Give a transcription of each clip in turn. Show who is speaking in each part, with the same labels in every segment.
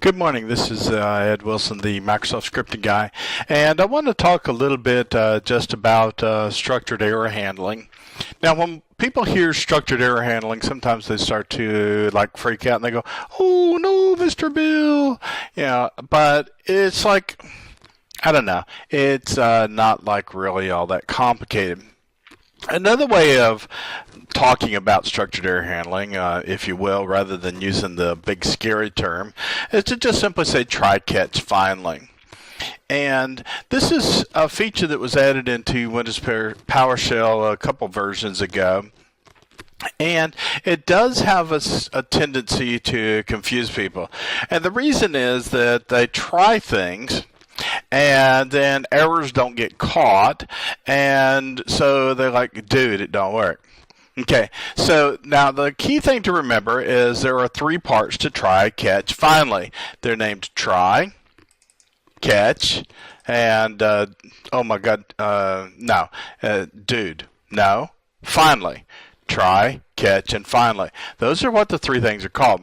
Speaker 1: Good morning. This is Ed Wilson, the Microsoft Scripting guy, and I want to talk a little bit just about structured error handling. Now, when people hear structured error handling, sometimes they start to freak out and they go, "Oh no, Mr. Bill!" Yeah, but it's like, I don't know. It's not really all that complicated. Another way of talking about structured error handling, if you will, rather than using the big scary term, is to just simply say try, catch, finally. And this is a feature that was added into Windows PowerShell a couple versions ago. And it does have a tendency to confuse people. And the reason is that they try things and then errors don't get caught, and so they're like, dude, it don't work. Okay, so now the key thing to remember is there are three parts to try, catch, finally. They're named try, catch, and oh my god, no, dude, no, finally. Try, catch, and finally. Those are what the three things are called.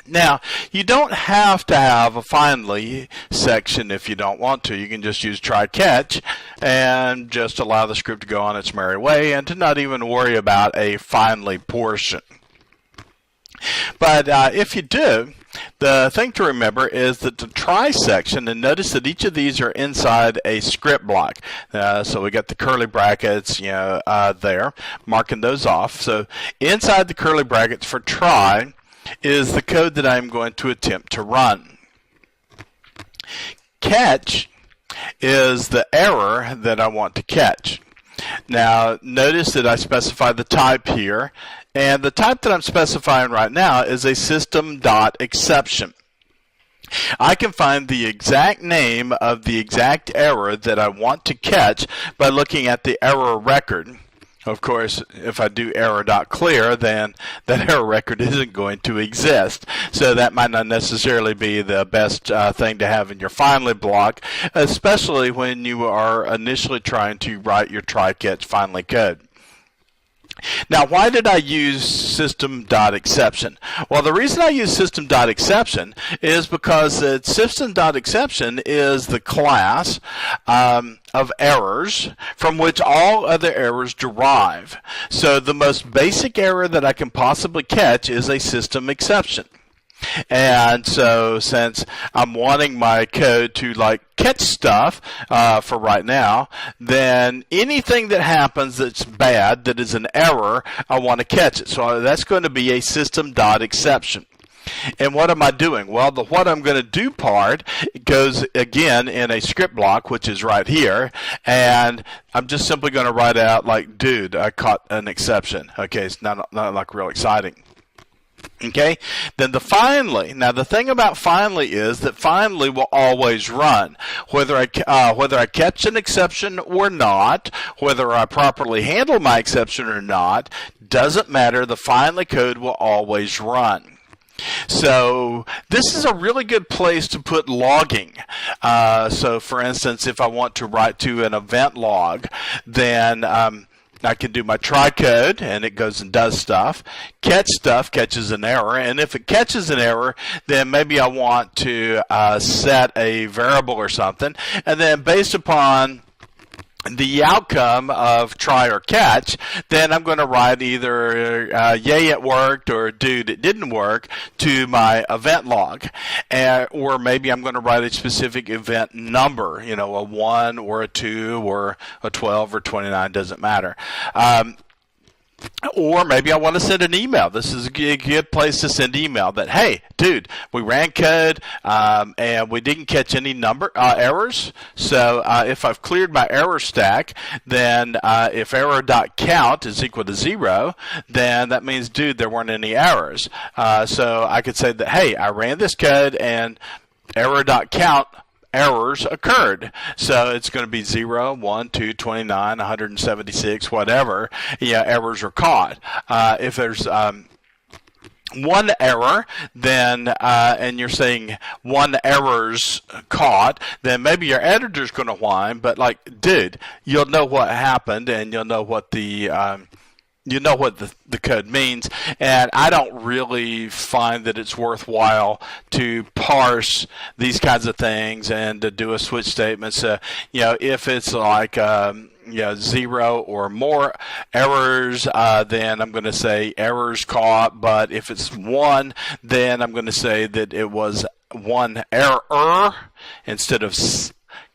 Speaker 1: Now, you don't have to have a finally section if you don't want to. You can just use try catch and just allow the script to go on its merry way and to not even worry about a finally portion. But if you do, the thing to remember is that the try section, and notice that each of these are inside a script block. So we got the curly brackets, there, marking those off. So inside the curly brackets for try is the code that I'm going to attempt to run. Catch is the error that I want to catch. Now, notice that I specify the type here, and the type that I'm specifying right now is a system.exception. I can find the exact name of the exact error that I want to catch by looking at the error record. Of course, if I do error.clear, then that error record isn't going to exist. So that might not necessarily be the best thing to have in your finally block, especially when you are initially trying to write your try, catch, finally code. Now, why did I use system.exception? Well, the reason I use system.exception is because system.exception is the class of errors from which all other errors derive. So the most basic error that I can possibly catch is a system exception. And so since I'm wanting my code to catch stuff for right now, then anything that happens that's bad, that is an error, I want to catch it. So that's going to be a system.exception. And what am I doing? Well, the what I'm going to do part goes again in a script block, which is right here, and I'm just simply going to write out dude, I caught an exception. Okay, it's not real exciting. Okay, then the finally. Now the thing about finally is that finally will always run, whether I catch an exception or not, whether I properly handle my exception or not, doesn't matter. The finally code will always run. So this is a really good place to put logging. So for instance, if I want to write to an event log, then I can do my try code, and it goes and does stuff. Catch stuff catches an error, and if it catches an error, then maybe I want to set a variable or something, and then based upon the outcome of try or catch, then I'm going to write either yay it worked or dude it didn't work to my event log, or maybe I'm going to write a specific event number, a 1 or a 2 or a 12 or 29, doesn't matter. Or maybe I want to send an email. This is a good place to send email that, hey, dude, we ran code and we didn't catch any errors. So if I've cleared my error stack, then if error.count is equal to 0, then that means, dude, there weren't any errors. So I could say that, hey, I ran this code and error.count errors occurred. So it's going to be 0, 1, 2, 29, 176, whatever. Errors are caught. If there's one error, then and you're saying one error's caught, then maybe your editor's going to whine, but dude, you'll know what happened and you'll know what the you know what the code means, and I don't really find that it's worthwhile to parse these kinds of things and to do a switch statement. So, if it's like 0 or more errors, then I'm going to say errors caught. But if it's 1, then I'm going to say that it was 1 error instead of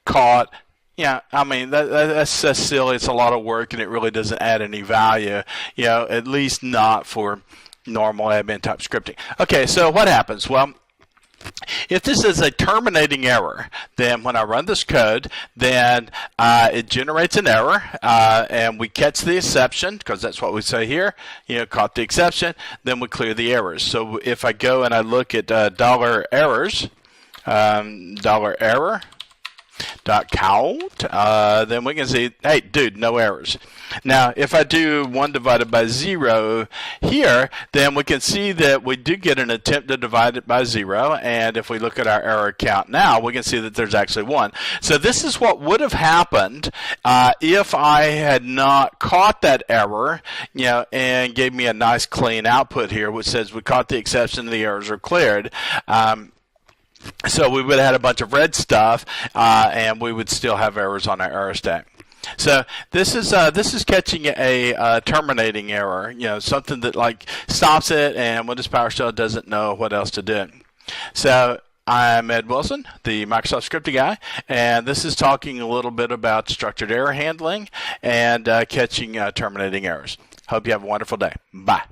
Speaker 1: caught. Yeah, I mean, that's silly. It's a lot of work, and it really doesn't add any value, at least not for normal admin type scripting. Okay, so what happens? Well, if this is a terminating error, then when I run this code, then it generates an error, and we catch the exception, because that's what we say here, caught the exception, then we clear the errors. So if I go and I look at $errors, $error, .count, then we can see, hey, dude, no errors. Now, if I do 1 divided by 0 here, then we can see that we do get an attempt to divide it by 0, and if we look at our error count now, we can see that there's actually 1. So this is what would have happened if I had not caught that error, and gave me a nice clean output here, which says we caught the exception and the errors are cleared. So we would have had a bunch of red stuff, and we would still have errors on our error stack. So this is catching a terminating error, something that like stops it, and Windows PowerShell doesn't know what else to do. So I'm Ed Wilson, the Microsoft Scripting guy, and this is talking a little bit about structured error handling and catching terminating errors. Hope you have a wonderful day. Bye.